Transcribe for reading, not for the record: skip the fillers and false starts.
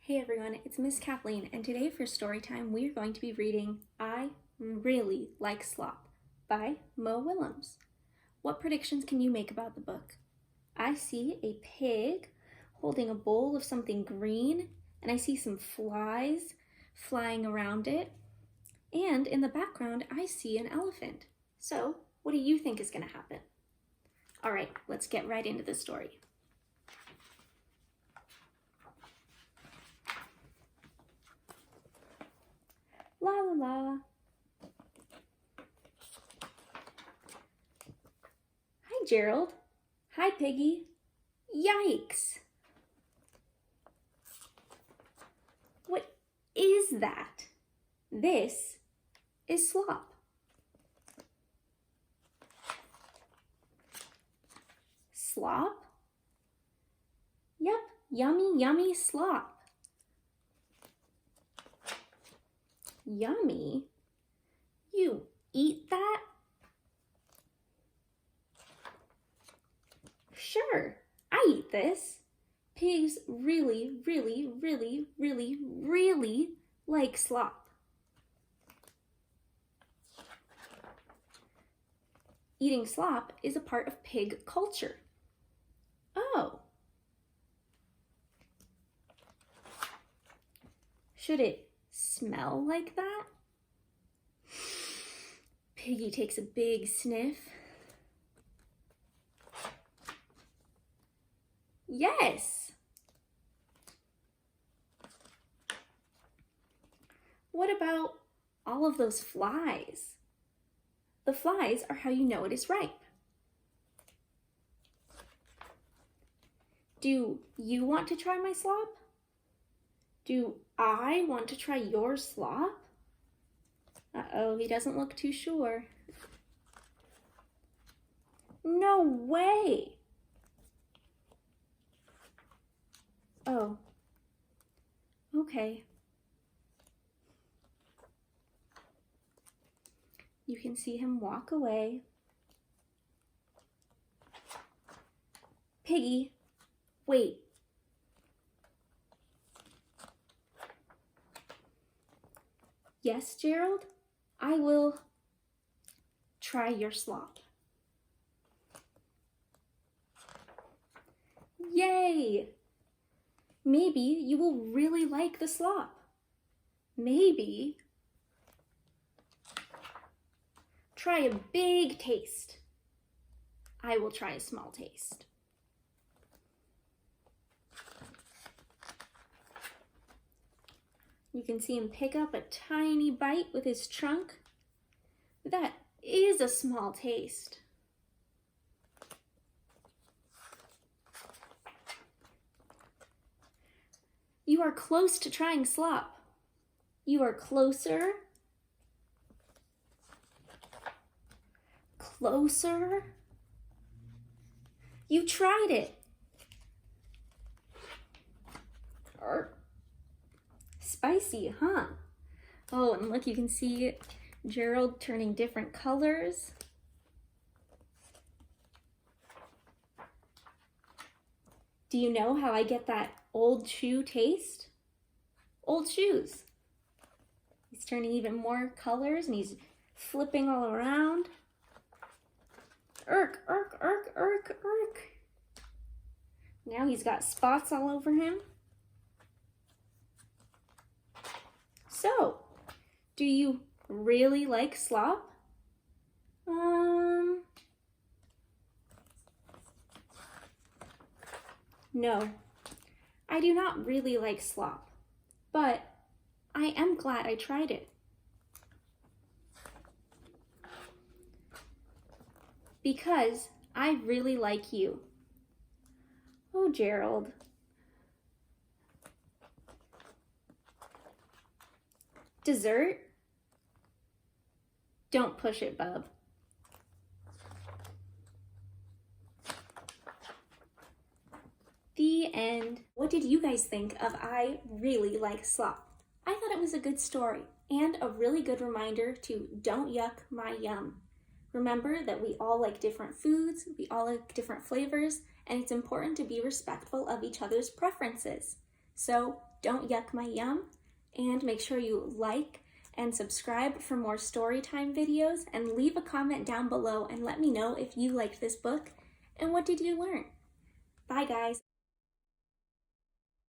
Hey everyone, it's Miss Kathleen, and today for story time we are going to be reading I Really Like Slop by Mo Willems. What predictions can you make about the book? I see a pig holding a bowl of something green, and I see some flies flying around it, and in the background I see an elephant. So, what do you think is going to happen? All right, let's get right into the story. La la la. Hi, Gerald. Hi, Piggy. Yikes. What is that? This is Slop. Slop? Yep, yummy, yummy slop. Yummy? You eat that? Sure, I eat this. Pigs really, really, really, really, really like slop. Eating slop is a part of pig culture. Oh. Should it smell like that? Piggy takes a big sniff. Yes! What about all of those flies? The flies are how you know it is ripe. Do you want to try my slop? Do I want to try your slop? Uh-oh, he doesn't look too sure. No way! Oh, okay. You can see him walk away. Piggy, wait. Yes, Gerald, I will try your slop. Yay! Maybe you will really like the slop. Maybe try a big taste. I will try a small taste. You can see him pick up a tiny bite with his trunk. That is a small taste. You are close to trying slop. You are closer. Closer. You tried it. Spicy, huh? Oh, and look, you can see Gerald turning different colors. Do you know how I get that old shoe taste? Old shoes. He's turning even more colors and he's flipping all around. Irk, irk, irk, irk, irk. Now he's got spots all over him. So, do you really like slop? No, I do not really like slop, but I am glad I tried it. Because I really like you. Oh, Gerald. Dessert? Don't push it, bub. The end. What did you guys think of I Really Like Slop? I thought it was a good story and a really good reminder to don't yuck my yum. Remember that we all like different foods, we all like different flavors, and it's important to be respectful of each other's preferences. So don't yuck my yum, and make sure you like and subscribe for more storytime videos, and leave a comment down below and let me know if you liked this book and what did you learn. Bye guys.